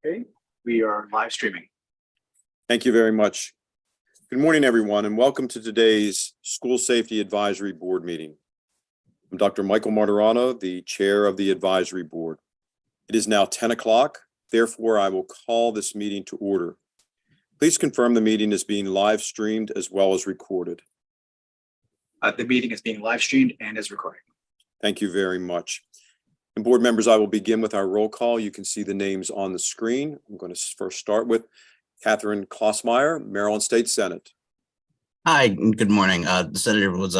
Okay, we are live streaming. Thank you very much. Good morning, everyone, and welcome to today's School Safety Advisory Board meeting. I'm Dr. Michael Martirano, the Chair of the Advisory Board. It is now 10 o'clock. Therefore, I will call this meeting to order. Please confirm the meeting is being live streamed as well as recorded. The meeting is being live streamed and is recorded. Thank you very much. And board members, I will begin with our roll call. You can see the names on the screen. I'm going to first start with Catherine Klossmeyer, Maryland State Senate. Hi, good morning. The senator was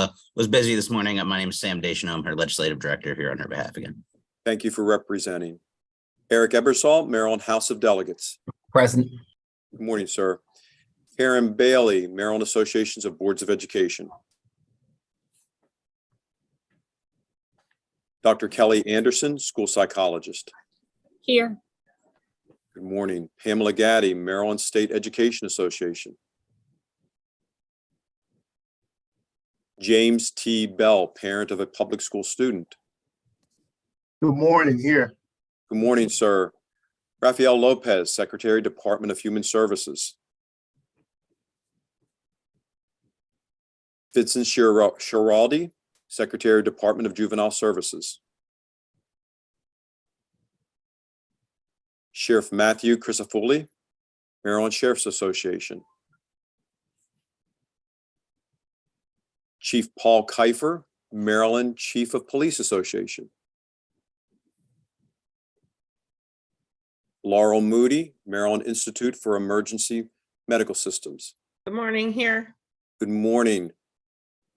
busy this morning. My name is Sam Deschanel. I'm her legislative director here on her behalf again. Thank you for representing. Eric Ebersol, Maryland House of Delegates. Present. Good morning, sir. Karen Bailey, Maryland Associations of Boards of Education. Dr. Kelly Anderson, school psychologist. Here. Good morning. Pamela Gaddy, Maryland State Education Association. James T. Bell, parent of a public school student. Good morning, here. Good morning, sir. Rafael Lopez, Secretary, Department of Human Services. Vincent Schiraldi, Secretary, Department of Juvenile Services. Sheriff Matthew Crisafulli, Maryland Sheriff's Association. Chief Paul Kiefer, Maryland Chief of Police Association. Laurel Moody, Maryland Institute for Emergency Medical Systems. Good morning, here. Good morning.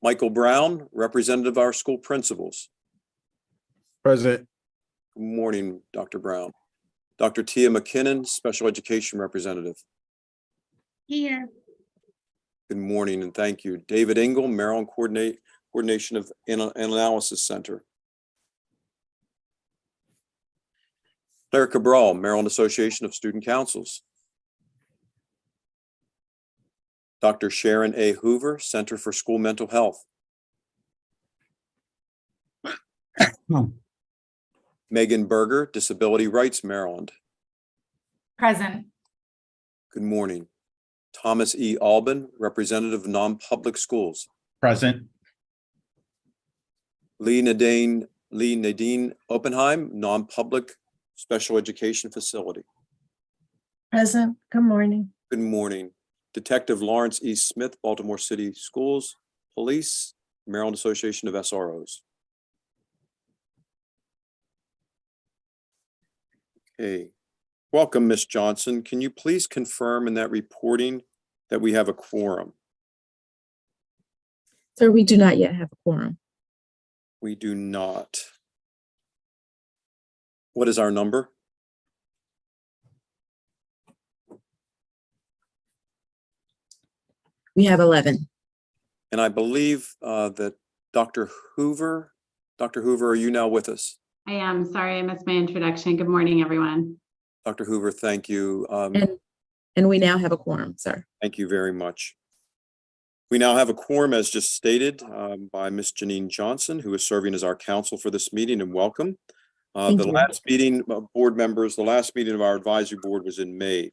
Michael Brown, representative of our school principals. Present. Good morning, Dr. Brown. Dr. Tia McKinnon, special education representative. Here. Good morning and thank you. David Engel, Maryland Coordination of Analysis Center. Claire Cabral, Maryland Association of Student Councils. Dr. Sharon A. Hoover, Center for School Mental Health. Megan Berger, Disability Rights Maryland. Present. Good morning. Thomas E. Albin, Representative of Non-Public Schools. Present. Lee Nadine Oppenheim, Non-Public Special Education Facility. Present. Good morning. Good morning. Detective Lawrence E. Smith, Baltimore City Schools, Police, Maryland Association of SROs. Okay. Welcome, Ms. Johnson. Can you please confirm in that reporting that we have a quorum? Sir, we do not yet have a quorum. We do not. What is our number? We have 11. And I believe that Dr. Hoover, are you now with us? I am. Sorry, I missed my introduction. Good morning, everyone. Dr. Hoover, thank you. And we now have a quorum, sir. Thank you very much. We now have a quorum, as just stated, by Ms. Janine Johnson, who is serving as our counsel for this meeting, and welcome. The last meeting, board members, the last meeting of our advisory board was in May.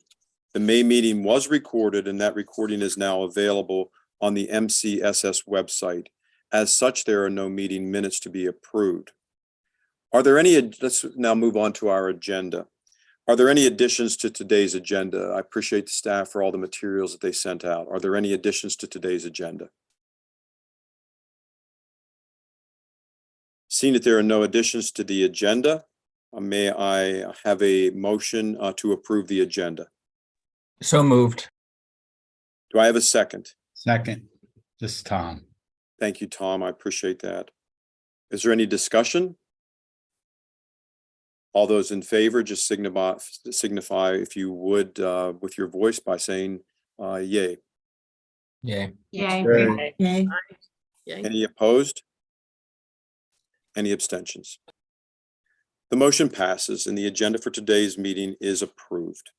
The May meeting was recorded, and that recording is now available on the MCSS website. As such, there are no meeting minutes to be approved. Are there any, let's now move on to our agenda. Are there any additions to today's agenda? I appreciate the staff for all the materials that they sent out. Are there any additions to today's agenda? Seeing that there are no additions to the agenda, may I have a motion to approve the agenda? So moved. Do I have a second? Second. This is Tom. Thank you, Tom. I appreciate that. Is there any discussion? All those in favor, just signify if you would with your voice by saying yay. Yay. Yay. Yay. Any opposed? Any abstentions? The motion passes and the agenda for today's meeting is approved.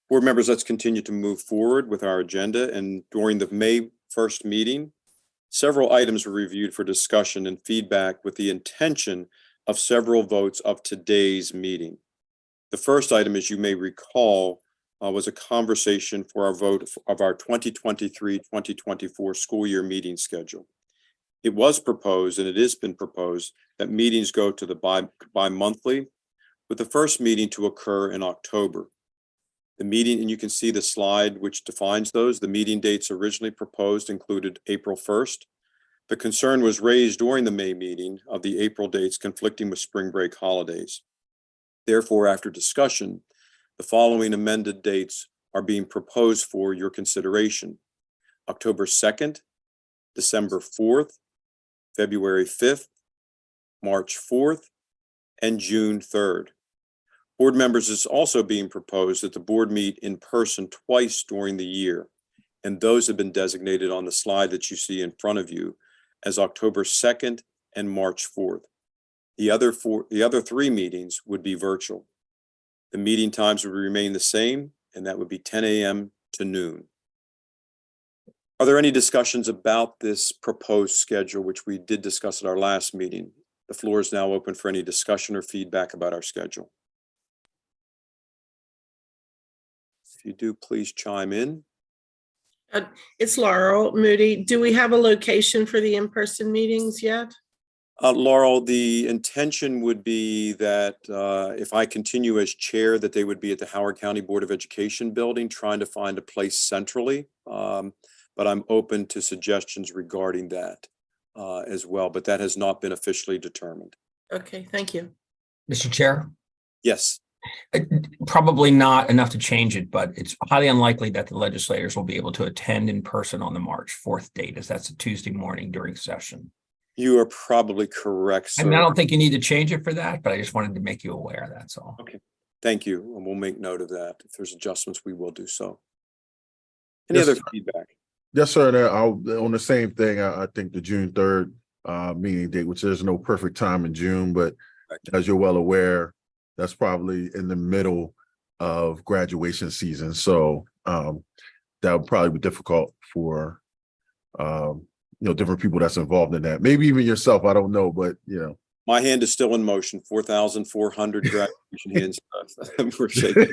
Board members, let's continue to move forward with our agenda. And during the May 1st meeting, several items were reviewed for discussion and feedback with the intention of several votes of today's meeting. The first item, as you may recall, was a conversation for our vote of our 2023-2024 school year meeting schedule. It was proposed, and it has been proposed, that meetings go to the bi-monthly, with the first meeting to occur in October. The meeting, and you can see the slide which defines those. The meeting dates originally proposed included April 1st. The concern was raised during the May meeting of the April dates conflicting with spring break holidays. Therefore, after discussion, the following amended dates are being proposed for your consideration: October 2nd, December 4th, February 5th, March 4th, and June 3rd. Board members, is also being proposed that the board meet in person twice during the year, and those have been designated on the slide that you see in front of you as October 2nd and March 4th. The other 3 meetings would be virtual. The meeting times would remain the same, and that would be 10 a.m. to noon. Are there any discussions about this proposed schedule, which we did discuss at our last meeting? The floor is now open for any discussion or feedback about our schedule. If you do, please chime in. It's Laurel Moody. Do we have a location for the in-person meetings yet? Laurel, the intention would be that if I continue as chair, that they would be at the Howard County Board of Education building, trying to find a place centrally. But I'm open to suggestions regarding that as well, but that has not been officially determined. Okay, thank you. Mr. Chair, Yes. probably not enough to change it, but it's highly unlikely that the legislators will be able to attend in person on the March 4th date, as that's a Tuesday morning during session. You are probably correct, I mean, I sir. don't think you need to change it for that, but I just wanted to make you aware, that's all. Okay, thank you. And we'll make note of that. If there's adjustments, we will do so. Any Yes, other sir. feedback? Yes, sir. On the same thing, I think the June 3rd meeting date, which there's no perfect time in June, but as you're well aware, that's probably in the middle of graduation season. So that would probably be difficult for different people that's involved in that. Maybe even yourself, I don't know, but My hand is still in motion, 4,400 graduation hands. We're shaking.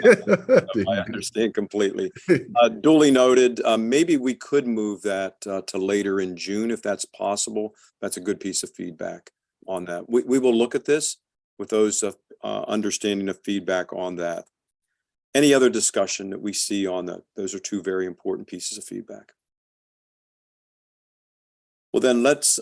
I understand completely. Duly noted. Maybe we could move that to later in June if that's possible. That's a good piece of feedback on that. We will look at this with those understanding of feedback on that. Any other discussion that we see on that? Those are 2 very important pieces of feedback. Well, then let's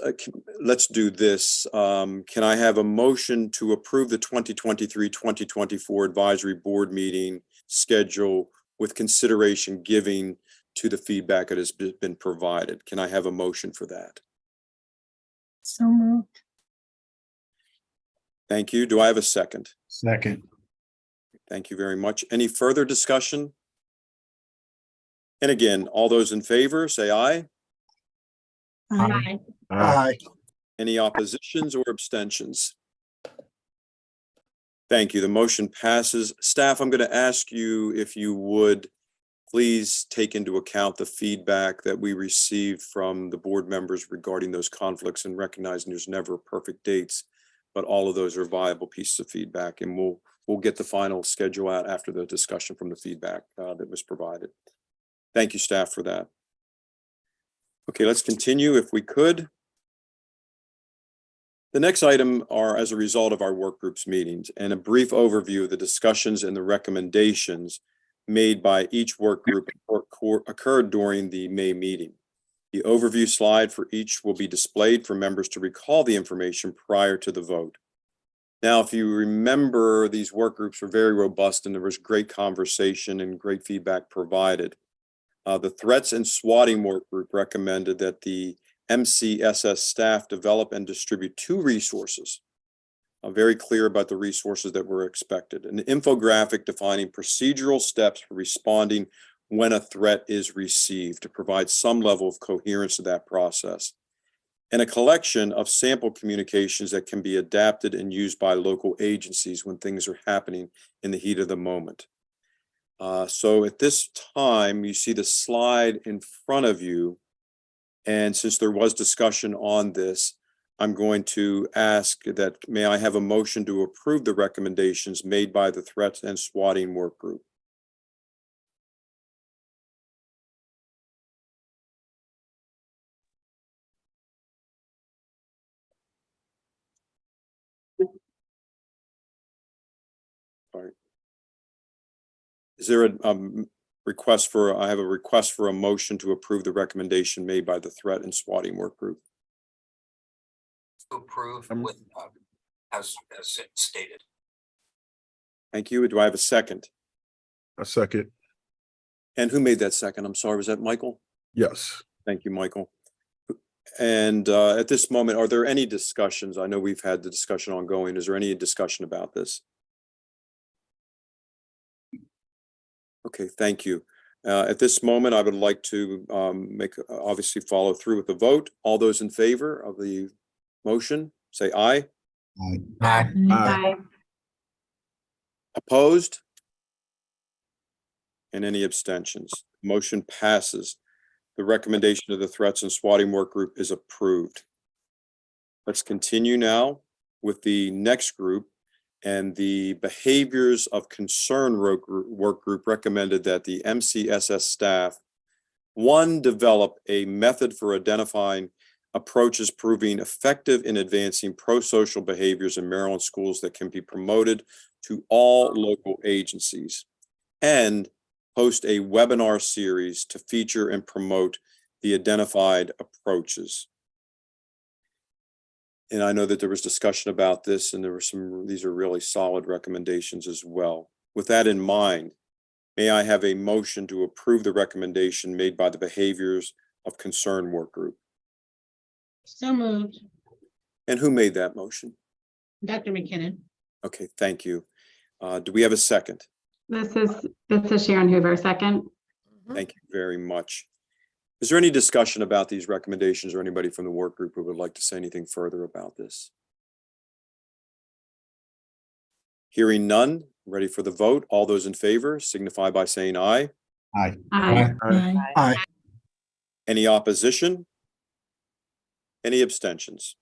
do this. Can I have a motion to approve the 2023-2024 advisory board meeting schedule with consideration giving to the feedback that has been provided? Can I have a motion for that? So moved. Thank you. Do I have a second? Second. Thank you very much. Any further discussion? And again, all those in favor, say aye. Aye. Aye. Any oppositions or abstentions? Thank you. The motion passes. Staff, I'm going to ask you if you would please take into account the feedback that we received from the board members regarding those conflicts, and recognizing there's never perfect dates, but all of those are viable pieces of feedback, and we'll get the final schedule out after the discussion from the feedback that was provided. Thank you, staff, for that. Okay, let's continue if we could. The next item are as a result of our work groups meetings, and a brief overview of the discussions and the recommendations made by each work group occurred during the May meeting. The overview slide for each will be displayed for members to recall the information prior to the vote. Now, if you remember, these work groups were very robust and there was great conversation and great feedback provided. The threats and swatting work group recommended that the MCSS staff develop and distribute 2 resources. Very clear about the resources that were expected. An infographic defining procedural steps for responding when a threat is received to provide some level of coherence to that process. And a collection of sample communications that can be adapted and used by local agencies when things are happening in the heat of the moment. So at this time, you see the slide in front of you. And since there was discussion on this, I'm going to ask that, may I have a motion to approve the recommendations made by the Threats and Swatting Work Group? All right. Is there a request for, I have a request for a motion to approve the recommendation made by the Threat and Swatting Work Group. To approve with, as stated. Thank you. Do I have a second? A second. And who made that second? I'm sorry, was that Michael? Yes. Thank you, Michael. And at this moment, are there any discussions? I know we've had the discussion ongoing. Is there any discussion about this? Okay, thank you. At this moment, I would like to obviously follow through with the vote. All those in favor of the motion, say aye. Aye. Aye. Opposed? And any abstentions? Motion passes. The recommendation of the Threats and Swatting Work Group is approved. Let's continue now with the next group, and the Behaviors of Concern work group recommended that the MCSS staff, one, develop a method for identifying approaches proving effective in advancing pro-social behaviors in Maryland schools that can be promoted to all local agencies, and host a webinar series to feature and promote the identified approaches. And I know that there was discussion about this, and there were these are really solid recommendations as well. With that in mind, may I have a motion to approve the recommendation made by the Behaviors of Concern Work Group? So moved. And who made that motion? Dr. McKinnon. Okay, thank you. Do we have a second? This is Sharon Hoover, second. Thank you very much. Is there any discussion about these recommendations, or anybody from the work group who would like to say anything further about this? Hearing none, ready for the vote. All those in favor signify by saying aye. Aye. Aye. Any opposition? Any abstentions?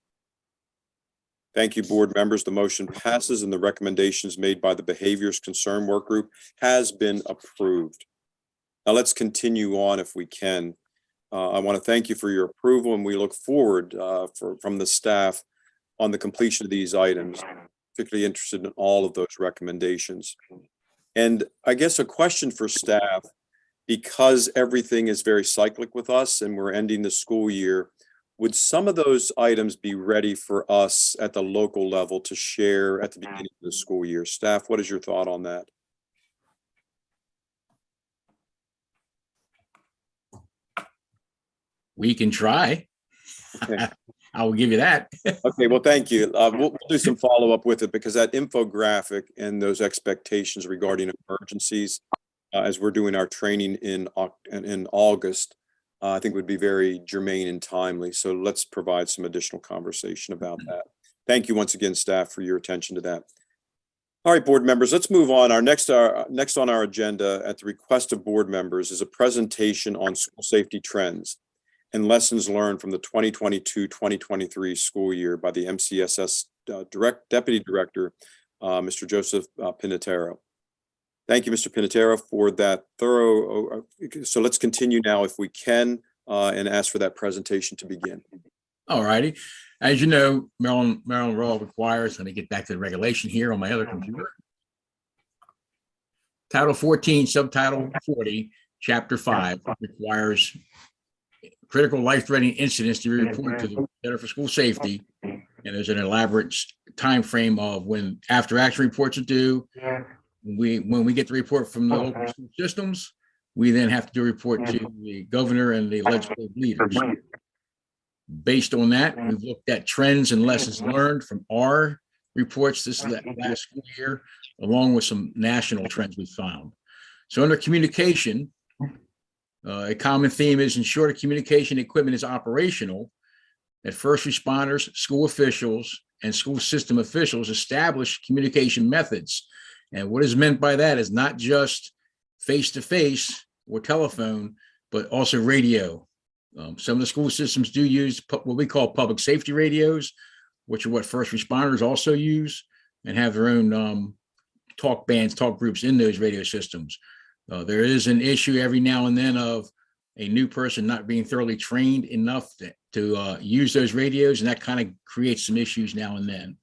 Thank you, board members. The motion passes and the recommendations made by the Behaviors Concern Work Group has been approved. Now let's continue on if we can. I want to thank you for your approval, and we look forward from the staff on the completion of these items, particularly interested in all of those recommendations. And I guess a question for staff, because everything is very cyclic with us and we're ending the school year, would some of those items be ready for us at the local level to share at the beginning of the school year? Staff, what is your thought on that? We can try. Okay. I will give you that. Okay, well, thank you. We'll do some follow-up with it, because that infographic and those expectations regarding emergencies, as we're doing our training in August, I think would be very germane and timely. So let's provide some additional conversation about that. Thank you once again, staff, for your attention to that. All right, board members, let's move on. Our next on our agenda, at the request of board members, is a presentation on school safety trends and lessons learned from the 2022-2023 school year by the MCSS Deputy Director, Mr. Joseph Pinatero. Thank you, Mr. Pinatero, for that thorough. So let's continue now, if we can, and ask for that presentation to begin. All righty. As you know, Maryland law requires, let me get back to the regulation here on my other computer. Title 14, Subtitle 40, Chapter 5 requires critical life-threatening incidents to be reported to the Center for School Safety. And there's an elaborate time frame of when after-action reports are due. When we get the report from the local school systems, we then have to do a report to the governor and the legislative leaders. Based on that, we've looked at trends and lessons learned from our reports this last school year, along with some national trends we found. So under communication, a common theme is ensure the communication equipment is operational, that first responders, school officials, and school system officials establish communication methods. And what is meant by that is not just face-to-face or telephone, but also radio Some of the school systems do use what we call public safety radios, which are what first responders also use, and have their own talk bands, talk groups in those radio systems. There is an issue every now and then of a new person not being thoroughly trained enough to use those radios, and that kind of creates some issues now and then.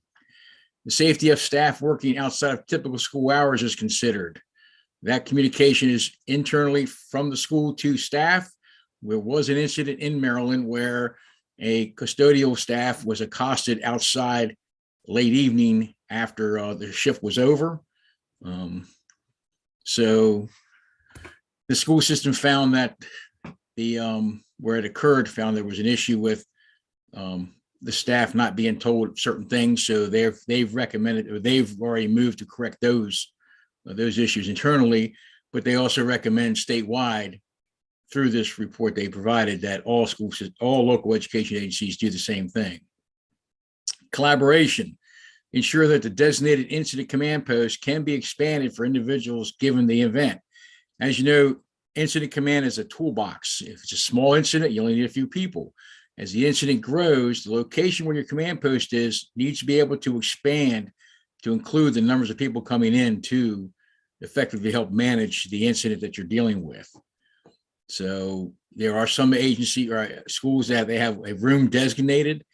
The safety of staff working outside of typical school hours is considered. That communication is internally from the school to staff. There was an incident in Maryland where a custodial staff was accosted outside late evening after the shift was over. So the school system found that where it occurred, found there was an issue with the staff not being told certain things. So they've recommended, or they've already moved to correct those issues internally, but they also recommend statewide through this report they provided that all local education agencies do the same thing. Collaboration. Ensure that the designated incident command post can be expanded for individuals given the event. As you know, incident command is a toolbox. If it's a small incident, you only need a few people. As the incident grows, the location where your command post is needs to be able to expand to include the numbers of people coming in to effectively help manage the incident that you're dealing with. So there are some agency or schools that they have a room designated.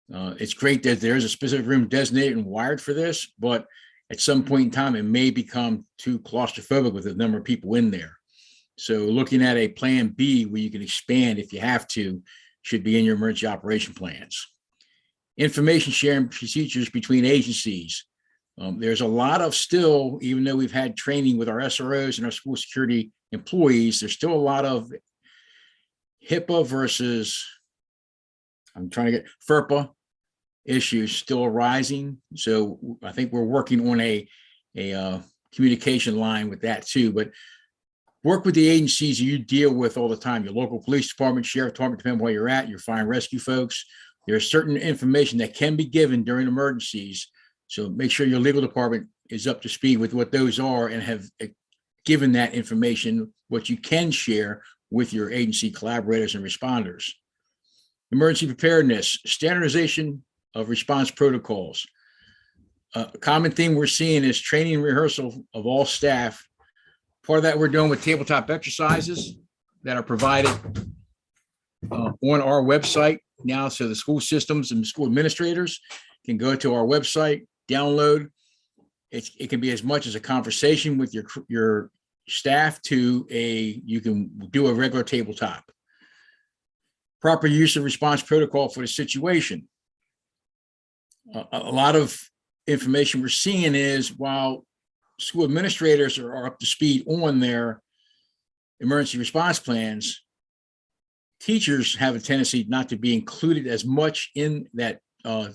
It's great that there is a specific room designated and wired for this, but at some point in time, it may become too claustrophobic with the number of people in there. So looking at a plan B where you can expand if you have to should be in your emergency operation plans. Information sharing procedures between agencies. There's a lot of still, even though we've had training with our SROs and our school security employees, there's still a lot of HIPAA versus, I'm trying to get FERPA issues still arising. So I think we're working on a communication line with that too, but work with the agencies you deal with all the time, your local police department, sheriff department, depending on where you're at, your fire and rescue folks. There's certain information that can be given during emergencies. So make sure your legal department is up to speed with what those are and have given that information, what you can share with your agency collaborators and responders. Emergency preparedness, standardization of response protocols. A common thing we're seeing is training and rehearsal of all staff. Part of that we're doing with tabletop exercises that are provided on our website now. So the school systems and school administrators can go to our website, download. It can be as much as a conversation with your staff to you can do a regular tabletop. Proper use of response protocol for the situation. A lot of information we're seeing is while school administrators are up to speed on their emergency response plans, teachers have a tendency not to be included as much in that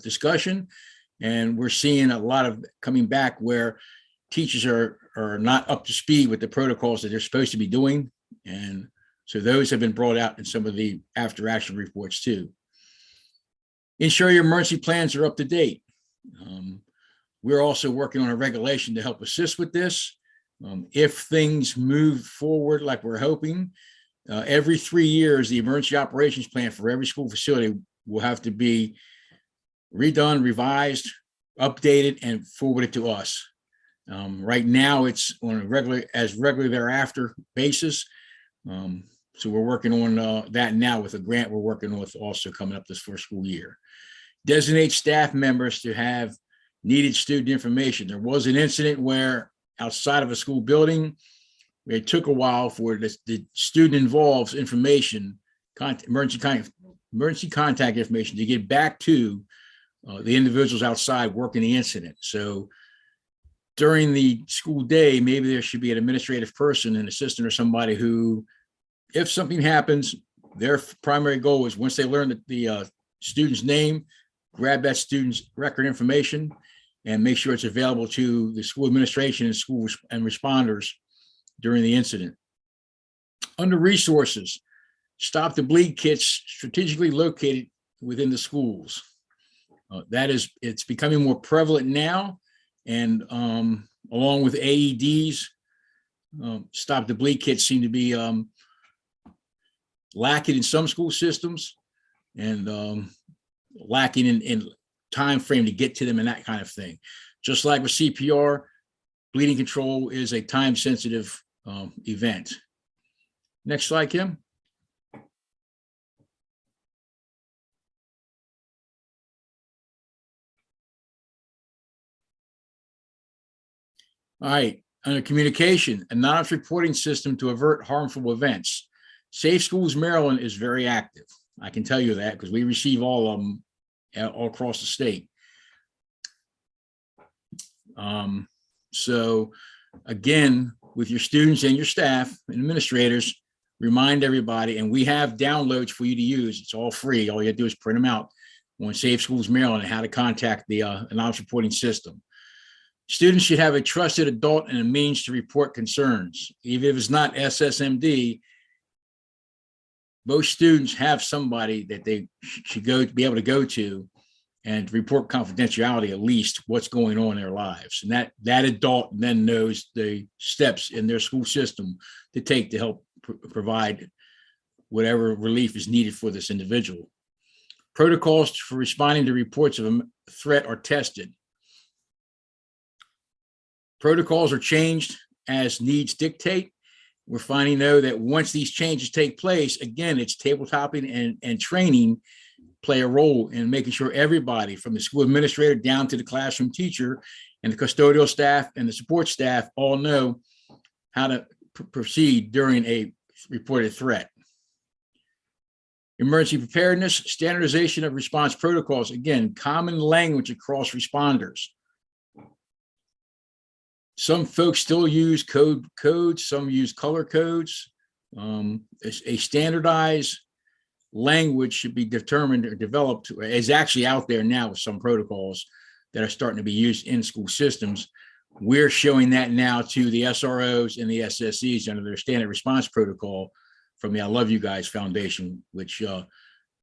discussion. And we're seeing a lot of coming back where teachers are not up to speed with the protocols that they're supposed to be doing. And so those have been brought out in some of the after action reports too. Ensure your emergency plans are up to date. We're also working on a regulation to help assist with this. If things move forward like we're hoping, every 3 years, the emergency operations plan for every school facility will have to be redone, revised, updated, and forwarded to us. Right now, it's on a regular thereafter basis. So we're working on that now with a grant we're working with also coming up this first school year. Designate staff members to have needed student information. There was an incident where outside of a school building, it took a while for the student involved information, emergency contact information to get back to the individuals outside working the incident. So during the school day, maybe there should be an administrative person, an assistant or somebody who, if something happens, their primary goal is once they learn the student's name, grab that student's record information and make sure it's available to the school administration and school and responders during the incident. Under resources, stop the bleed kits strategically located within the schools. It's becoming more prevalent now, and along with AEDs, stop the bleed kits seem to be lacking in some school systems and lacking in time frame to get to them and that kind of thing. Just like with CPR, bleeding control is a time-sensitive event. Next slide, Kim. All right, under communication, anonymous reporting system to avert harmful events. Safe Schools Maryland is very active. I can tell you that because we receive all of them all across the state. So again, with your students and your staff and administrators, remind everybody, and we have downloads for you to use. It's all free. All you have to do is print them out on Safe Schools Maryland and how to contact the anonymous reporting system. Students should have a trusted adult and a means to report concerns. Even if it's not SSMD, most students have somebody that they should be able to go to and report confidentiality, at least what's going on in their lives. And that adult then knows the steps in their school system to take to help provide whatever relief is needed for this individual. Protocols for responding to reports of a threat are tested. Protocols are changed as needs dictate. We're finding, though, that once these changes take place, again, it's tabletopping and training play a role in making sure everybody from the school administrator down to the classroom teacher and the custodial staff and the support staff all know how to proceed during a reported threat. Emergency preparedness, standardization of response protocols, again, common language across responders. Some folks still use codes, some use color codes. A standardized language should be determined or developed, is actually out there now with some protocols that are starting to be used in school systems. We're showing that now to the SROs and the SSEs under their standard response protocol from the I Love You Guys Foundation, which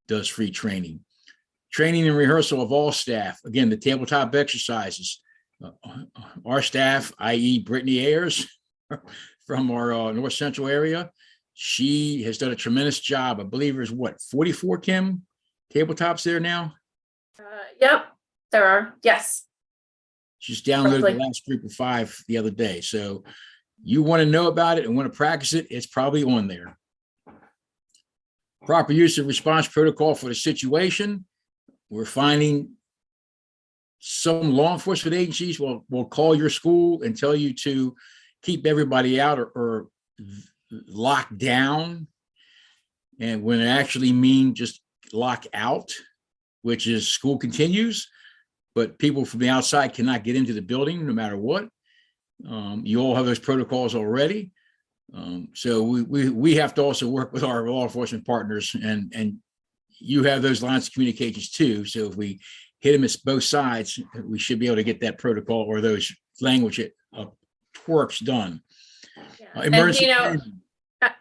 does free training. Training and rehearsal of all staff. Again, the tabletop exercises. Our staff, i.e. Brittany Ayers from our North Central area, she has done a tremendous job. I believe there's 44, Kim, tabletops there now? Yep, there are, yes. She's downloaded Roughly. the last group of 5 the other day. So you want to know about it and want to practice it, it's probably on there. Proper use of response protocol for the situation. We're finding some law enforcement agencies will call your school and tell you to keep everybody out or lock down. And when it actually mean just lock out, which is school continues, but people from the outside cannot get into the building no matter what. You all have those protocols already. So we have to also work with our law enforcement partners and you have those lines of communications too. So if we hit them at both sides, we should be able to get that protocol or those language twerks done. And Emergency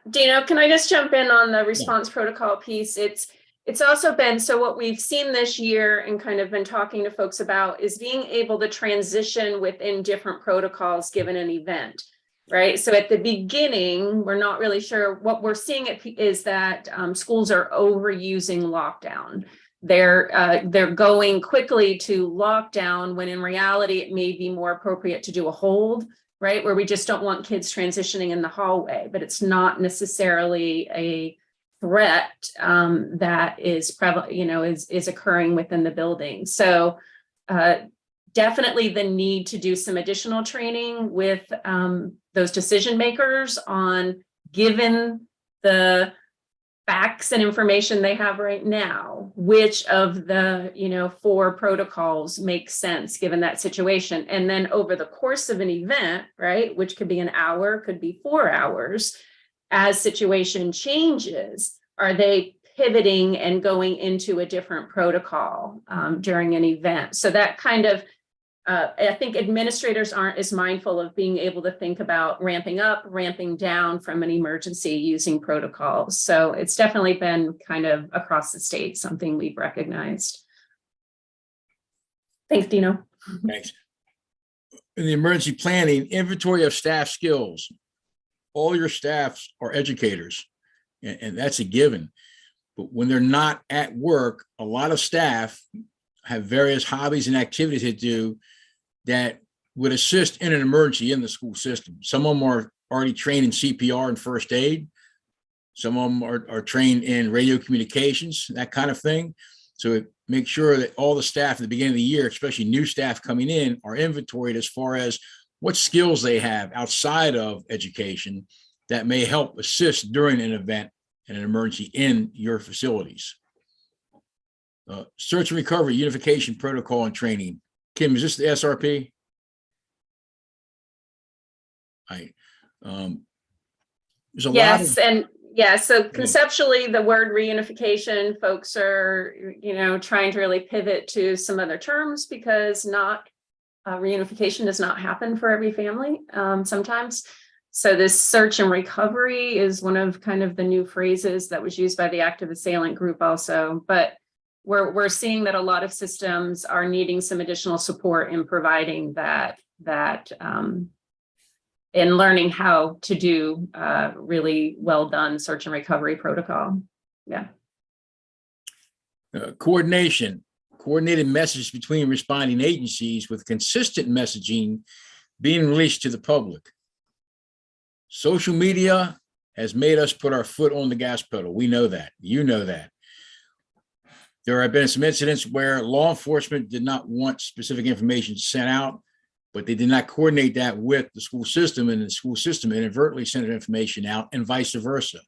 Dino, can I just jump in on the response protocol piece? It's also been, so what we've seen this year and kind of been talking to folks about is being able to transition within different protocols given an event, right? So at the beginning, we're not really sure. What we're seeing is that schools are overusing lockdown. They're going quickly to lockdown when in reality, it may be more appropriate to do a hold, right? Where we just don't want kids transitioning in the hallway, but it's not necessarily a threat that is prevalent, is occurring within the building. So definitely the need to do some additional training with those decision makers on, given the facts and information they have right now, which of the 4 protocols makes sense given that situation. And then over the course of an event, right, which could be an hour, could be 4 hours, as situation changes, are they pivoting and going into a different protocol during an event? So that kind of, I think administrators aren't as mindful of being able to think about ramping up, ramping down from an emergency using protocols. So it's definitely been kind of across the state, something we've recognized. Thanks, Dino. Thanks. In the emergency planning, inventory of staff skills. All your staffs are educators. and that's a given. But when they're not at work, a lot of staff have various hobbies and activities they do that would assist in an emergency in the school system. Some of them are already trained in CPR and first aid. Some of them are trained in radio communications, that kind of thing. So make sure that all the staff at the beginning of the year, especially new staff coming in, are inventoried as far as what skills they have outside of education that may help assist during an event and an emergency in your facilities. Search and recovery, unification protocol and training. Kim, is this the SRP? There's a lot Yes, of, and yeah, so conceptually, the word reunification, folks are, trying to really pivot to some other terms because reunification does not happen for every family sometimes. So this search and recovery is one of kind of the new phrases that was used by the active assailant group also. But we're seeing that a lot of systems are needing some additional support in providing that in learning how to do really well done search and recovery protocol. Yeah. coordinated messages between responding agencies with consistent messaging being released to the public. Social media has made us put our foot on the gas pedal. We know that. You know that. There have been some incidents where law enforcement did not want specific information sent out, but they did not coordinate that with the school system, and the school system inadvertently sent information out and vice versa.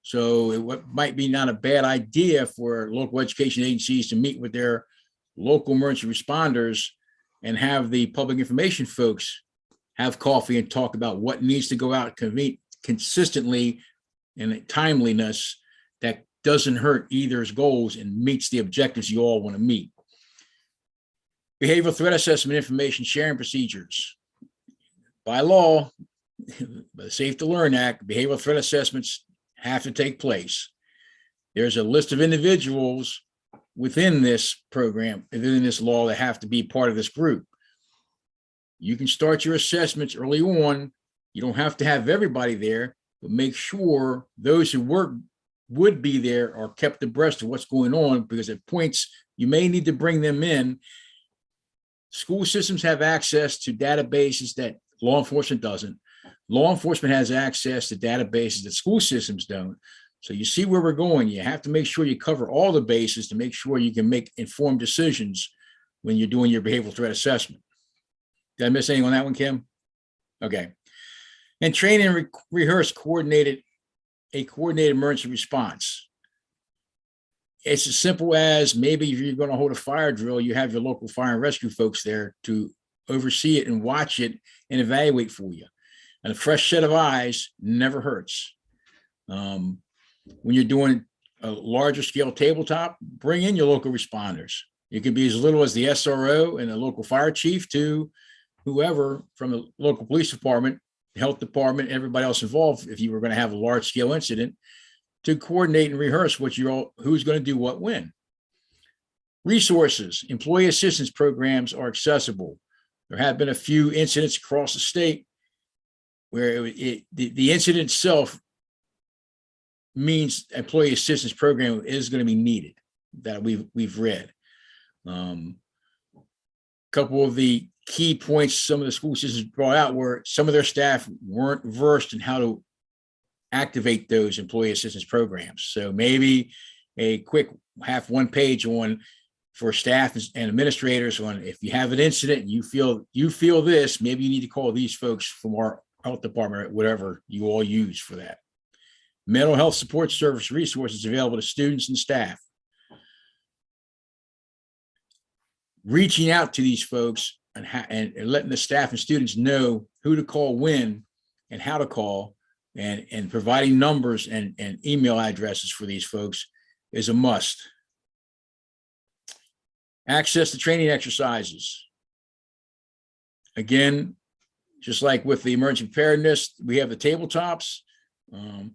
So it might be not a bad idea for local education agencies to meet with their local emergency responders and have the public information folks have coffee and talk about what needs to go out consistently and timeliness that doesn't hurt either's goals and meets the objectives you all want to meet. Behavioral threat assessment information sharing procedures. By law, by the Safe to Learn Act, behavioral threat assessments have to take place. There's a list of individuals within this program, within this law, that have to be part of this group. You can start your assessments early on. You don't have to have everybody there, but make sure those who would be there are kept abreast of what's going on, because at points you may need to bring them in. School systems have access to databases that law enforcement doesn't. Law enforcement has access to databases that school systems don't. So you see where we're going. You have to make sure you cover all the bases to make sure you can make informed decisions when you're doing your behavioral threat assessment. Did I miss anything on that one, Kim? Okay. And train and rehearse coordinated emergency response. It's as simple as maybe if you're going to hold a fire drill, you have your local fire and rescue folks there to oversee it and watch it and evaluate for you. And a fresh set of eyes never hurts. When you're doing a larger scale tabletop, bring in your local responders. It could be as little as the SRO and the local fire chief to whoever from the local police department, health department, everybody else involved, if you were going to have a large scale incident, to coordinate and rehearse who's going to do what when. Resources, employee assistance programs are accessible. There have been a few incidents across the state where the incident itself means employee assistance program is going to be needed, that we've read. Couple of the key points some of the school systems brought out were some of their staff weren't versed in how to activate those employee assistance programs. So maybe a quick one page on for staff and administrators on, if you have an incident and you feel this, maybe you need to call these folks from our health department, whatever you all use for that. Mental health support service resources available to students and staff. Reaching out to these folks and letting the staff and students know who to call when and how to call, and providing numbers and email addresses for these folks is a must. Access to training exercises. Again, just like with the emergency preparedness, we have the tabletops, and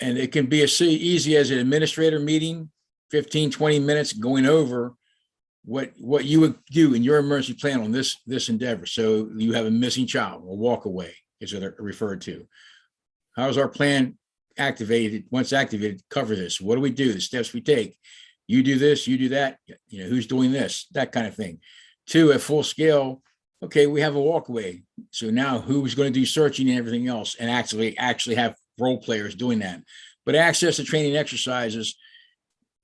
it can be as easy as an administrator meeting, 15, 20 minutes going over what you would do in your emergency plan on this endeavor. So you have a missing child, a walk away is what they're referred to. How is our plan activated, once activated, cover this. What do we do? The steps we take. You do this, you do that. Who's doing this? That kind of thing. 2, at full scale. Okay, we have a walkway. So now who's going to do searching and everything else, and actually have role players doing that. But access to training exercises,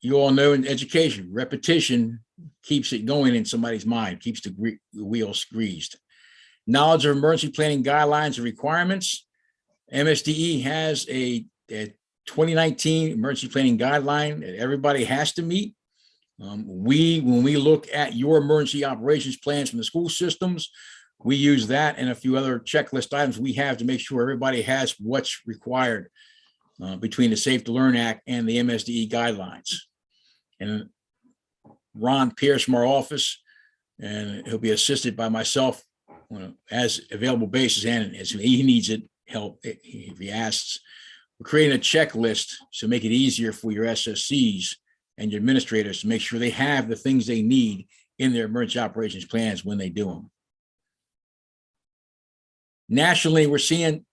you all know in education, repetition keeps it going in somebody's mind, keeps the wheels greased. Knowledge of emergency planning guidelines and requirements. MSDE has a 2019 emergency planning guideline that everybody has to meet. When we look at your emergency operations plans from the school systems, we use that and a few other checklist items we have to make sure everybody has what's required between the Safe to Learn Act and the MSDE guidelines. And Ron Pierce from our office, and he'll be assisted by myself as available basis, and as he needs it, help if he asks. We're creating a checklist to make it easier for your SSCs and your administrators to make sure they have the things they need in their emergency operations plans when they do them. Nationally, we're seeing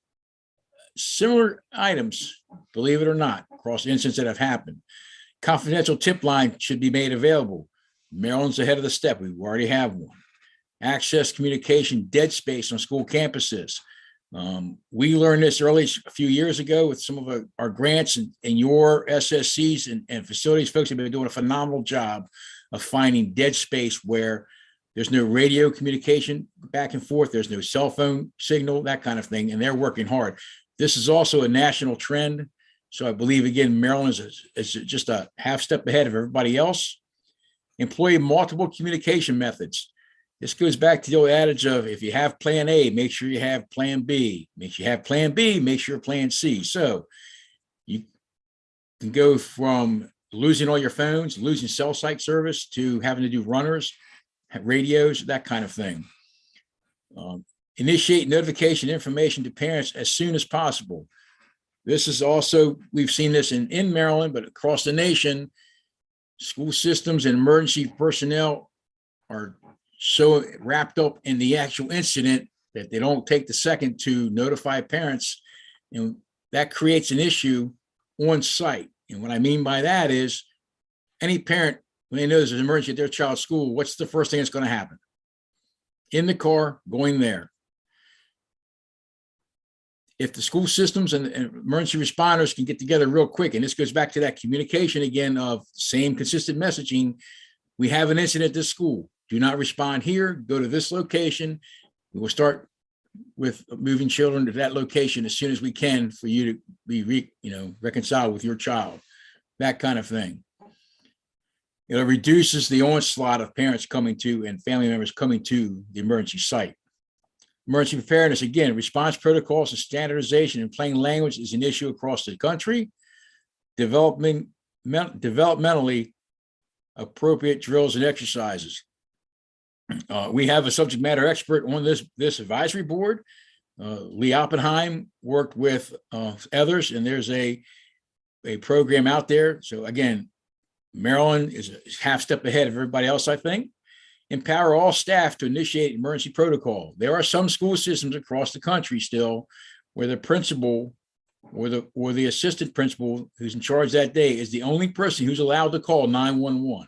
similar items, believe it or not, across incidents that have happened. Confidential tip line should be made available. Maryland's ahead of the step. We already have one. Access communication dead space on school campuses. We learned this early a few years ago with some of our grants, and your SSCs and facilities folks have been doing a phenomenal job of finding dead space where there's no radio communication back and forth. There's no cell phone signal, that kind of thing. And they're working hard. This is also a national trend. So I believe, again, Maryland is just a half step ahead of everybody else. Employ multiple communication methods. This goes back to the old adage of, if you have plan A, make sure you have plan B. Make sure you have plan B, make sure plan C. So you can go from losing all your phones, losing cell site service, to having to do runners, radios, that kind of thing. Initiate notification information to parents as soon as possible. This is also, we've seen this in Maryland, but across the nation, school systems and emergency personnel are so wrapped up in the actual incident that they don't take the second to notify parents. And that creates an issue on site. And what I mean by that is, any parent, when they know there's an emergency at their child's school, what's the first thing that's going to happen? In the car, going there. If the school systems and emergency responders can get together real quick, and this goes back to that communication again of same consistent messaging, we have an incident at this school. Do not respond here, go to this location. We will start with moving children to that location as soon as we can for you to be reconciled with your child, that kind of thing. It reduces the onslaught of parents coming to and family members coming to the emergency site. Emergency preparedness, again, response protocols and standardization in plain language is an issue across the country. Developmentally appropriate drills and exercises. We have a subject matter expert on this advisory board. Lee Oppenheim worked with others, and there's a program out there. So again, Maryland is a half step ahead of everybody else, I think. Empower all staff to initiate emergency protocol. There are some school systems across the country still where the principal or the assistant principal who's in charge that day is the only person who's allowed to call 911.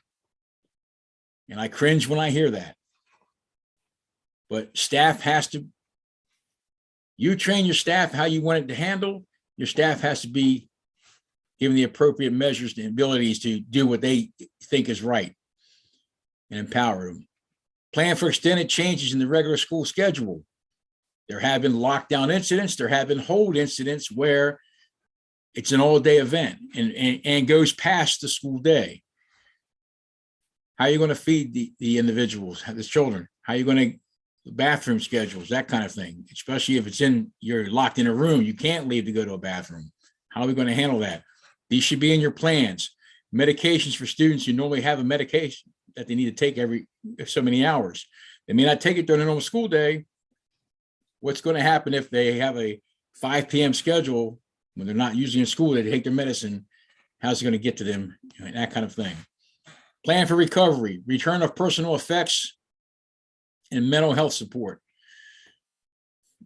And I cringe when I hear that. But staff has to, you train your staff how you want it to handle. Your staff has to be given the appropriate measures and abilities to do what they think is right, and empower them. Plan for extended changes in the regular school schedule. There have been lockdown incidents. There have been hold incidents where it's an all-day event and goes past the school day. How are you going to feed the individuals, the children? How are you going to bathroom schedules, that kind of thing, especially if you're locked in a room, you can't leave to go to a bathroom. How are we going to handle that? These should be in your plans. Medications for students who normally have a medication that they need to take every so many hours. They may not take it during a normal school day. What's going to happen if they have a 5 p.m. schedule when they're not usually in school, they take their medicine? How's it going to get to them? That kind of thing. Plan for recovery, return of personal effects, and mental health support.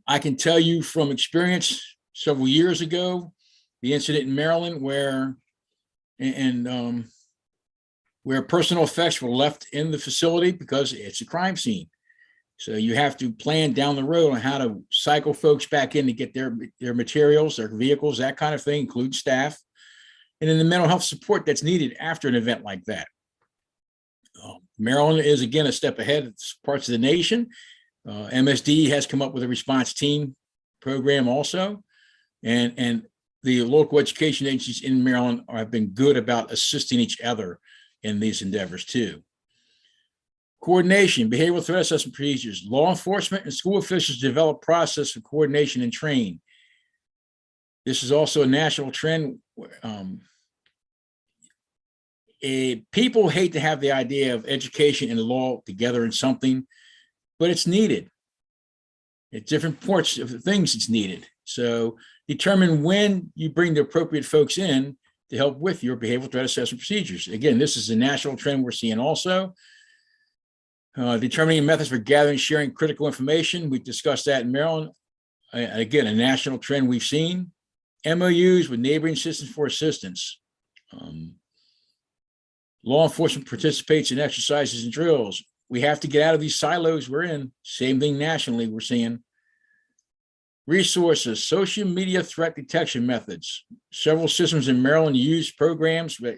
I can tell you from experience several years ago, the incident in Maryland where where personal effects were left in the facility because it's a crime scene. So you have to plan down the road on how to cycle folks back in to get their materials, their vehicles, that kind of thing, include staff, and then the mental health support that's needed after an event like that. Maryland is, again, a step ahead of parts of the nation. MSD has come up with a response team program also. And the local education agencies in Maryland have been good about assisting each other in these endeavors too. Coordination, behavioral threat assessment procedures. Law enforcement and school officials develop process for coordination and train. This is also a national trend. People hate to have the idea of education and law together in something, but it's needed. At different parts of the things it's needed. So determine when you bring the appropriate folks in to help with your behavioral threat assessment procedures. Again, this is a national trend we're seeing also. Determining methods for gathering, sharing critical information. We've discussed that in Maryland. Again, a national trend we've seen. MOUs with neighboring systems for assistance. Law enforcement participates in exercises and drills. We have to get out of these silos we're in. Same thing nationally we're seeing. Resources, social media threat detection methods. Several systems in Maryland use programs that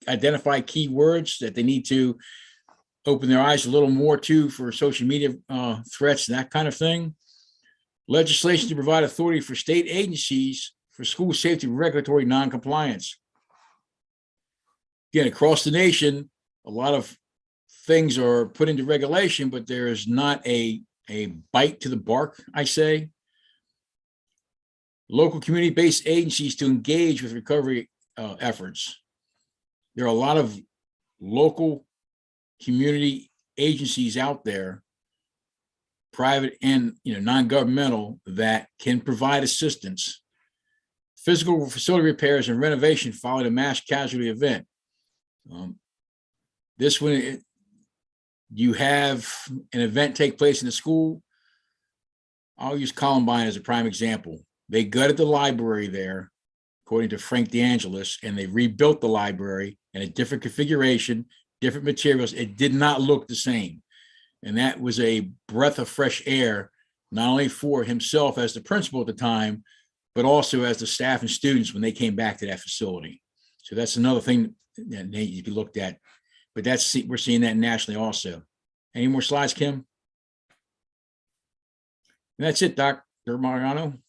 identify keywords that they need to open their eyes a little more to for social media threats and that kind of thing. Legislation to provide authority for state agencies for school safety regulatory noncompliance. Again, across the nation, a lot of things are put into regulation, but there is not a bite to the bark, I say. Local community-based agencies to engage with recovery efforts. There are a lot of local community agencies out there, private and non-governmental, that can provide assistance. Physical facility repairs and renovation following a mass casualty event. This one, you have an event take place in the school. I'll use Columbine as a prime example. They gutted the library there, according to Frank DeAngelis, and they rebuilt the library in a different configuration, different materials. It did not look the same. And that was a breath of fresh air, not only for himself as the principal at the time, but also as the staff and students when they came back to that facility. So that's another thing that needs to be looked at. But we're seeing that nationally also. Any more slides, Kim? And that's it, Dr. Martirano.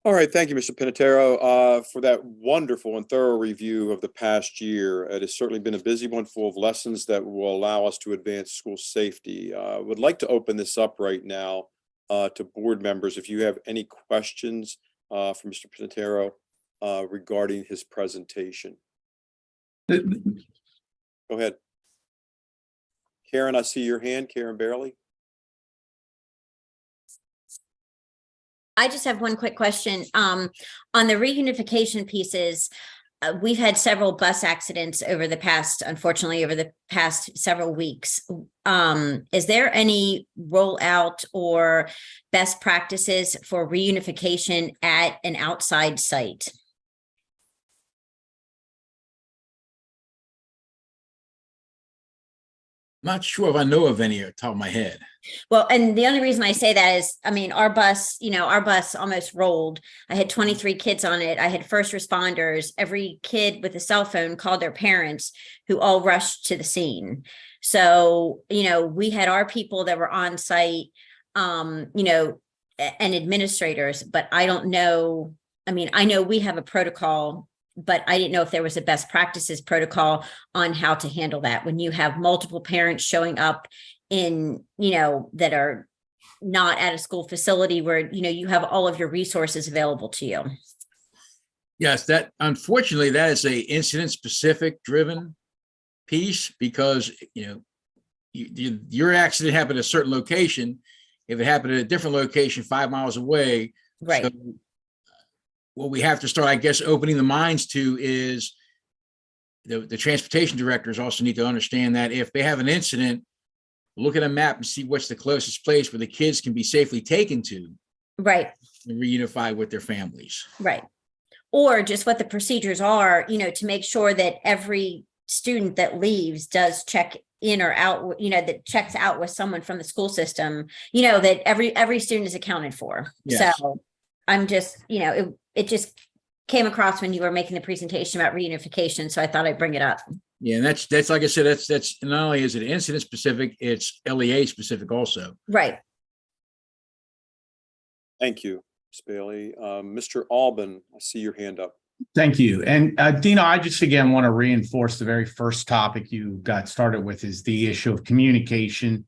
All right, thank you, Mr. Pinatero, for that wonderful and thorough review of the past year. It has certainly been a busy one, full of lessons that will allow us to advance school safety. Would like to open this up right now to board members. If you have any questions for Mr. Pinatero regarding his presentation. Go ahead. Karen, I see your hand, Karen Barely. I just have one quick question. On the reunification pieces, we've had several bus accidents unfortunately, over the past several weeks. Is there any rollout or best practices for reunification at an outside site? Not sure if I know of any at the top of my head. Well, and the only reason I say that is, our bus almost rolled. I had 23 kids on it. I had first responders. Every kid with a cell phone called their parents, who all rushed to the scene. So, we had our people that were on site, and administrators, but I don't know. I know we have a protocol, but I didn't know if there was a best practices protocol on how to handle that when you have multiple parents showing up in, that are not at a school facility where, you have all of your resources available to you. Yes, unfortunately, that is a incident specific driven piece because, your accident happened at a certain location. If it happened at a different location 5 miles away, right. So what we have to start, I guess, opening the minds to is the transportation directors also need to understand that if they have an incident, look at a map and see what's the closest place where the kids can be safely taken to. Right. And reunify with their families. Right. or just what the procedures are, to make sure that every student that leaves does check in or out, that checks out with someone from the school system, that every student is accounted for. Yes. So I'm just, it just came across when you were making the presentation about reunification. So I thought I'd bring it up. Yeah, and that's like I said, that's not only is it incident specific, it's LEA specific also. Right. Thank you, Ms. Bailey. Mr. Albin, I see your hand up. Thank you. And Dino, I just again want to reinforce the very first topic you got started with is the issue of communication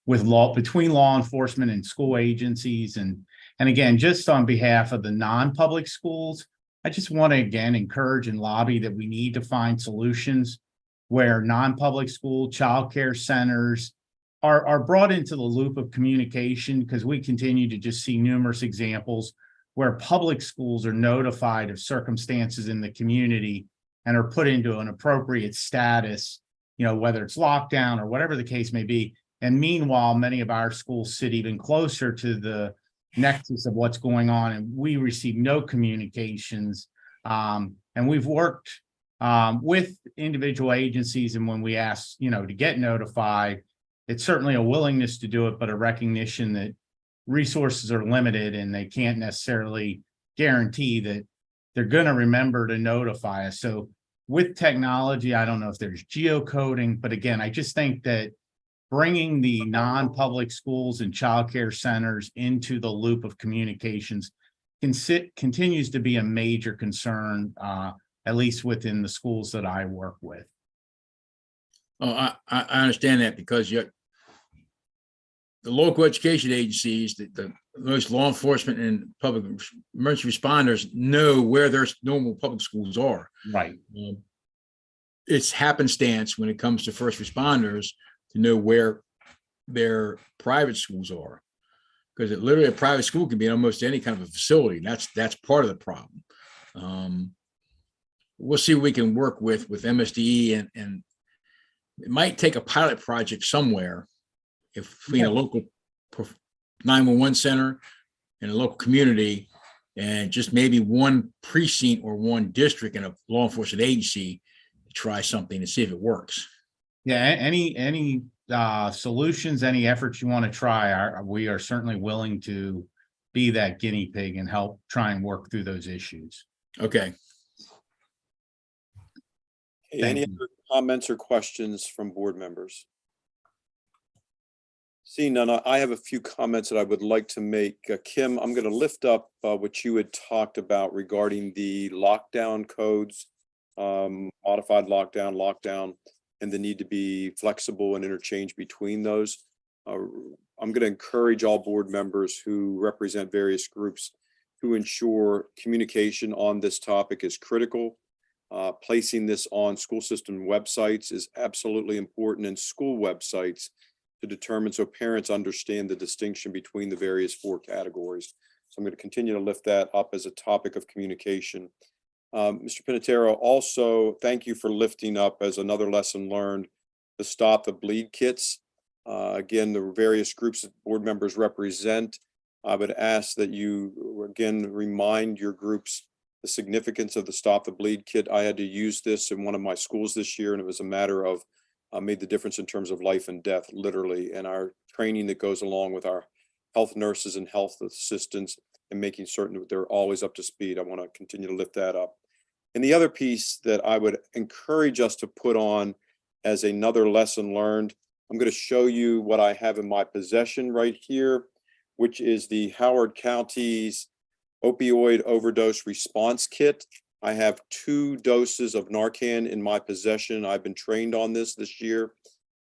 with between law enforcement and school agencies. And again, just on behalf of the non-public schools, I just want to again encourage and lobby that we need to find solutions where non-public school childcare centers are brought into the loop of communication, because we continue to just see numerous examples where public schools are notified of circumstances in the community and are put into an appropriate status, whether it's lockdown or whatever the case may be. And meanwhile, many of our schools sit even closer to the nexus of what's going on, and we receive no communications. And we've worked with individual agencies, and when we ask, to get notified, it's certainly a willingness to do it, but a recognition that resources are limited and they can't necessarily guarantee that they're going to remember to notify us. So with technology, I don't know if there's geocoding, but again, I just think that bringing the non-public schools and childcare centers into the loop of communications continues to be a major concern, at least within the schools that I work with. Oh, I understand that, because the local education agencies, the most law enforcement and public emergency responders know where their normal public schools are. Right. It's happenstance when it comes to first responders to know where their private schools are, because literally a private school can be in almost any kind of a facility. That's part of the problem. We'll see what we can work with MSDE, and it might take a pilot project somewhere between a local 911 center and a local community, and just maybe one precinct or one district in a law enforcement agency to try something to see if it works. Yeah, any solutions, any efforts you want to try, we are certainly willing to be that guinea pig and help try and work through those issues. Okay. Any other comments or questions from board members? Seeing none, I have a few comments that I would like to make. Kim, I'm going to lift up what you had talked about regarding the lockdown codes, modified lockdown, and the need to be flexible and interchange between those. I'm going to encourage all board members who represent various groups to ensure communication on this topic is critical. Placing this on school system websites is absolutely important, and school websites to determine, so parents understand the distinction between the various 4 categories. So I'm going to continue to lift that up as a topic of communication. Mr. Pinatero, also, thank you for lifting up as another lesson learned the Stop the Bleed kits. Again, the various groups that board members represent, I would ask that you, again, remind your groups the significance of the Stop the Bleed kit. I had to use this in one of my schools this year, and it was a matter of made the difference in terms of life and death, literally, and our training that goes along with our health nurses and health assistants, and making certain that they're always up to speed. I want to continue to lift that up. And the other piece that I would encourage us to put on as another lesson learned, I'm going to show you what I have in my possession right here, which is the Howard County's opioid overdose response kit. I have 2 doses of Narcan in my possession. I've been trained on this year,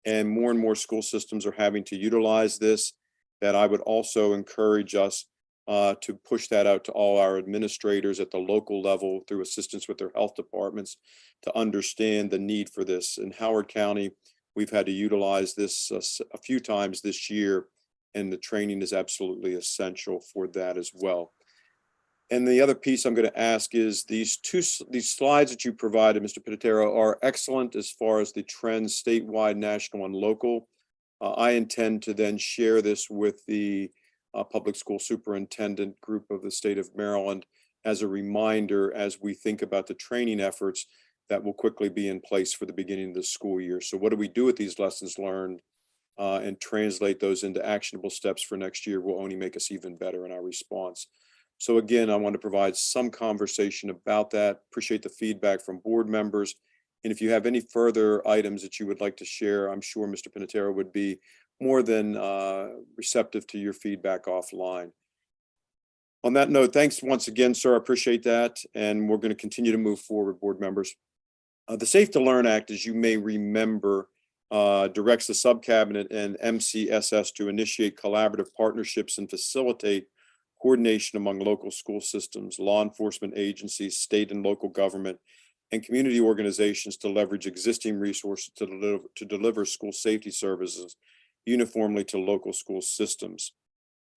and more school systems are having to utilize this. That I would also encourage us to push that out to all our administrators at the local level through assistance with their health departments to understand the need for this. In Howard County, we've had to utilize this a few times this year, and the training is absolutely essential for that as well. And the other piece I'm going to ask is these slides that you provided, Mr. Pinatero, are excellent as far as the trends statewide, national, and local. I intend to then share this with the public school superintendent group of the state of Maryland as a reminder as we think about the training efforts that will quickly be in place for the beginning of the school year. So what do we do with these lessons learned and translate those into actionable steps for next year will only make us even better in our response. So again, I want to provide some conversation about that. Appreciate the feedback from board members. And if you have any further items that you would like to share, I'm sure Mr. Pinatero would be more than receptive to your feedback offline. On that note, thanks once again, sir. I appreciate that. And we're going to continue to move forward, board members. The Safe to Learn Act, as you may remember, directs the Subcabinet and MCSS to initiate collaborative partnerships and facilitate coordination among local school systems, law enforcement agencies, state and local government, and community organizations to leverage existing resources to deliver school safety services uniformly to local school systems.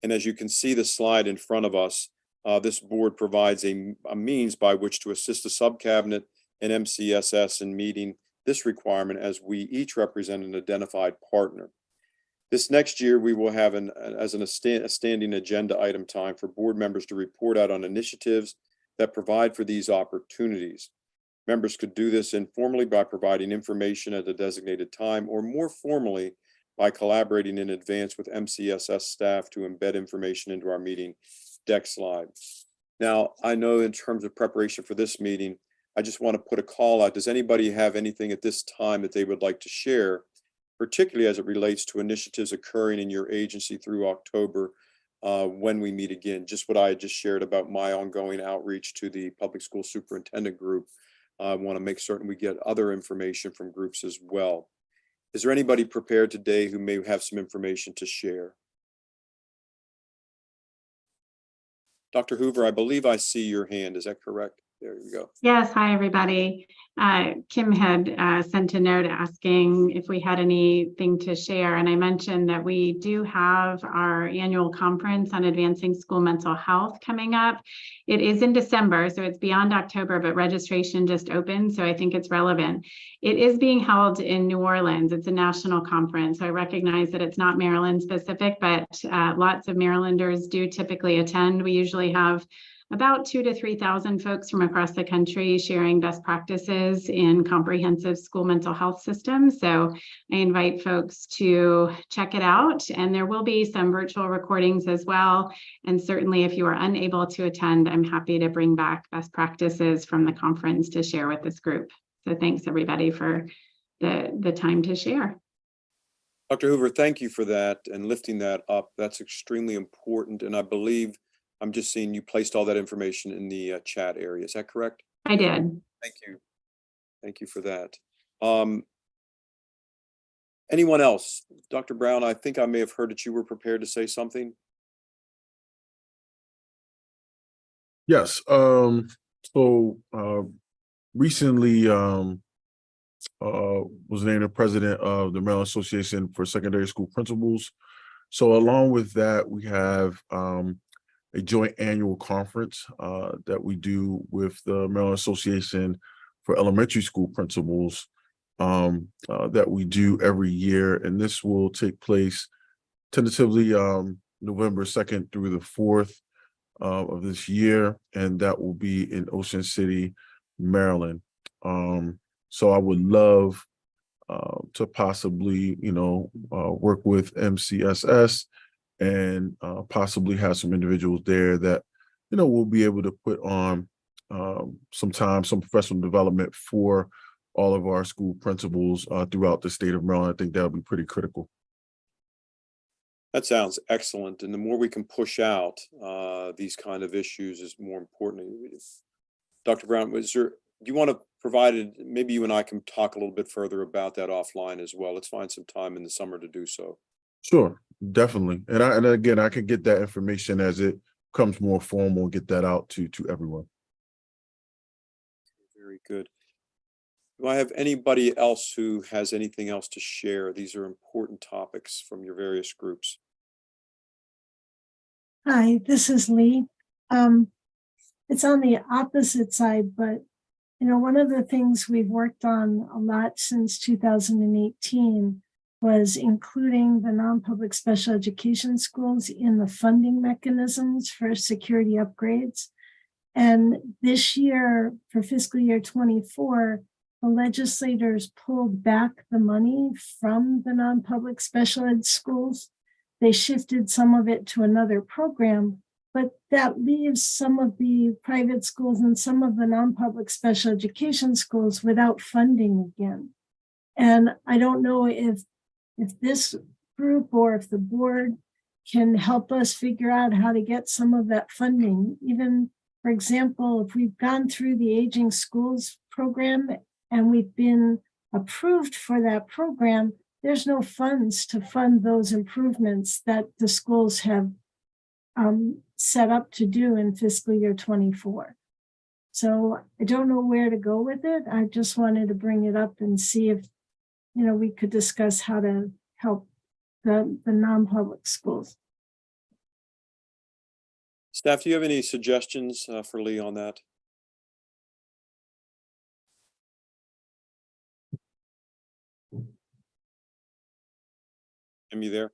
And as you can see the slide in front of us, this board provides a means by which to assist the Subcabinet and MCSS in meeting this requirement as we each represent an identified partner. This next year, we will have a standing agenda item time for board members to report out on initiatives that provide for these opportunities. Members could do this informally by providing information at a designated time, or more formally by collaborating in advance with MCSS staff to embed information into our meeting deck slide. Now, I know in terms of preparation for this meeting, I just want to put a call out. Does anybody have anything at this time that they would like to share, particularly as it relates to initiatives occurring in your agency through October when we meet again? Just what I just shared about my ongoing outreach to the public school superintendent group. I want to make certain we get other information from groups as well. Is there anybody prepared today who may have some information to share? Dr. Hoover, I believe I see your hand. Is that correct? There you go. Yes, hi, everybody. Kim had sent a note asking if we had anything to share, and I mentioned that we do have our annual conference on advancing school mental health coming up. It is in December, so it's beyond October, but registration just opened, so I think it's relevant. It is being held in New Orleans. It's a national conference, so I recognize that it's not Maryland specific, but lots of Marylanders do typically attend. We usually have about 2,000 to 3,000 folks from across the country sharing best practices in comprehensive school mental health systems. So I invite folks to check it out, and there will be some virtual recordings as well. And certainly if you are unable to attend, I'm happy to bring back best practices from the conference to share with this group. So thanks everybody for the time to share. Dr. Hoover, thank you for that and lifting that up. That's extremely important. And I believe I'm just seeing you placed all that information in the chat area. Is that correct? I did. Thank you. Thank you for that. Anyone else? Dr. Brown, I think I may have heard that you were prepared to say something. Yes. Recently was named the president of the Maryland Association for Secondary School Principals. So along with that, we have a joint annual conference that we do with the Maryland Association for Elementary School Principals that we do every year. And this will take place tentatively November 2nd through the 4th of this year. And that will be in Ocean City, Maryland. So I would love to possibly, work with MCSS and possibly have some individuals there that, will be able to put on some professional development for all of our school principals throughout the state of Maryland. I think that would be pretty critical. That sounds excellent. And the more we can push out these kind of issues is more important. Dr. Brown, do you want to provide it? Maybe you and I can talk a little bit further about that offline as well. Let's find some time in the summer to do so. Sure, definitely. And again, I can get that information as it becomes more formal and get that out to everyone. Very good. Do I have anybody else who has anything else to share? These are important topics from your various groups. Hi, this is Lee. It's on the opposite side, but one of the things we've worked on a lot since 2018 was including the non-public special education schools in the funding mechanisms for security upgrades. And this year, for fiscal year 24, the legislators pulled back the money from the non-public special ed schools. They shifted some of it to another program, but that leaves some of the private schools and some of the non-public special education schools without funding again. And I don't know if this group or if the board can help us figure out how to get some of that funding. Even, for example, if we've gone through the Aging Schools program and we've been approved for that program, there's no funds to fund those improvements that the schools have set up to do in fiscal year 24. So I don't know where to go with it. I just wanted to bring it up and see if, we could discuss how to help the non-public schools. Staff, do you have any suggestions for Lee on that? Am you there?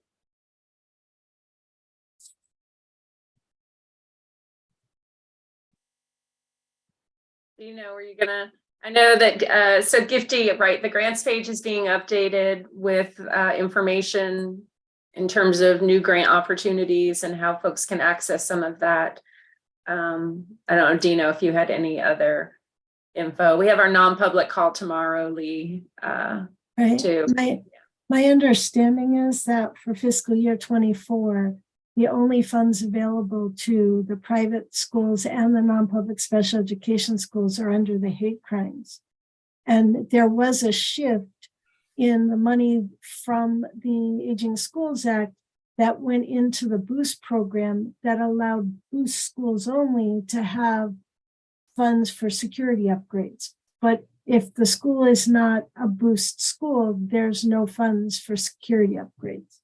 Are you gonna, I know that, so Gifty, right, the grants page is being updated with information in terms of new grant opportunities and how folks can access some of that. I don't know, Dino, if you had any other info. We have our non-public call tomorrow, Lee, Right. too. My understanding is that for fiscal year 24, the only funds available to the private schools and the non-public special education schools are under the hate crimes. And there was a shift in the money from the Aging Schools Act that went into the Boost program that allowed Boost schools only to have funds for security upgrades. But if the school is not a Boost school, there's no funds for security upgrades,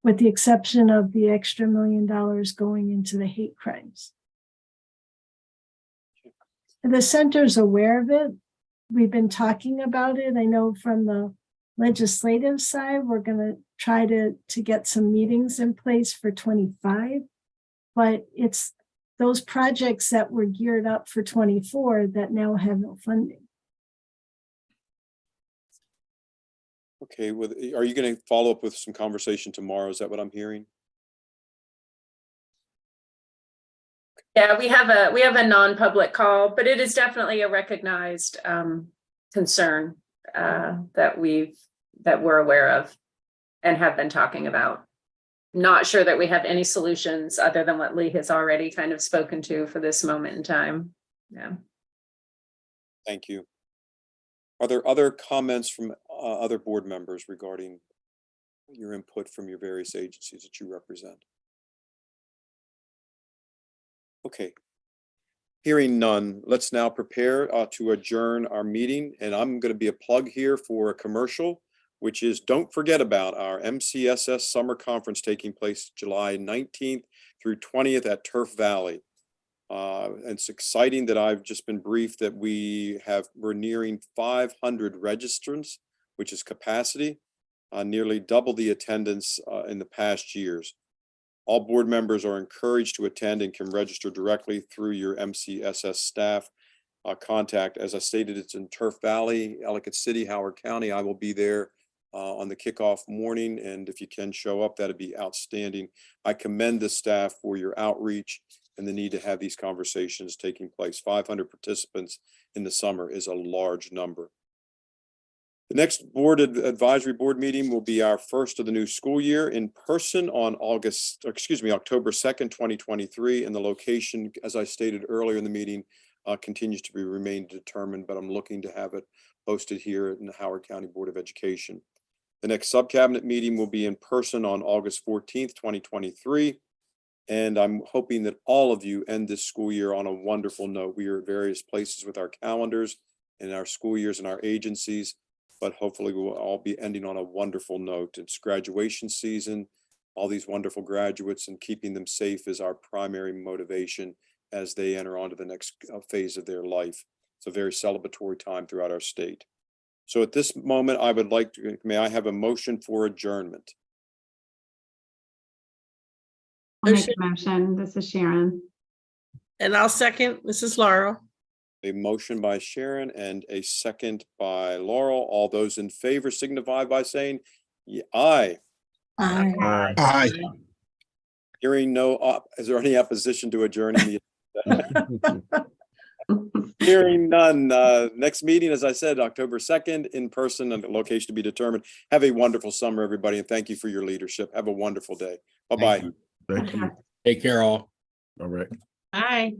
with the exception of the extra $1 million going into the hate crimes. The center's aware of it. We've been talking about it. I know from the legislative side, we're going to try to get some meetings in place for 25, but it's those projects that were geared up for 24 that now have no funding. Okay, are you going to follow up with some conversation tomorrow? Is that what I'm hearing? Yeah, we have a non-public call, but it is definitely a recognized concern that we're aware of and have been talking about. Not sure that we have any solutions other than what Lee has already kind of spoken to for this moment in time. Yeah. Thank you. Are there other comments from other board members regarding your input from your various agencies that you represent? Okay. Hearing none, let's now prepare to adjourn our meeting. And I'm going to be a plug here for a commercial, which is don't forget about our MCSS summer conference taking place July 19th through 20th at Turf Valley. It's exciting that I've just been briefed that we're nearing 500 registrants, which is capacity, nearly double the attendance in the past years. All board members are encouraged to attend and can register directly through your MCSS staff contact. As I stated, it's in Turf Valley, Ellicott City, Howard County. I will be there on the kickoff morning, and if you can show up, that'd be outstanding. I commend the staff for your outreach and the need to have these conversations taking place. 500 participants in the summer is a large number. The next advisory board meeting will be our first of the new school year in person on October 2nd, 2023. And the location, as I stated earlier in the meeting, continues to remain determined, but I'm looking to have it hosted here in the Howard County Board of Education. The next subcabinet meeting will be in person on August 14th, 2023. And I'm hoping that all of you end this school year on a wonderful note. We are at various places with our calendars and our school years and our agencies, but hopefully we will all be ending on a wonderful note. It's graduation season, all these wonderful graduates, and keeping them safe is our primary motivation as they enter onto the next phase of their life. It's a very celebratory time throughout our state. So at this moment, I would like to, may I have a motion for adjournment? I'll make a motion. This is Sharon. And I'll second Mrs. Laurel. A motion by Sharon and a second by Laurel. All those in favor signify by saying aye. Aye. Aye. Hearing no, is there any opposition to adjourning the? Hearing none. Next meeting, as I said, October 2nd, in person and location to be determined. Have a wonderful summer, everybody, and thank you for your leadership. Have a wonderful day. Bye-bye. Thank you. Take care all. All right. Bye.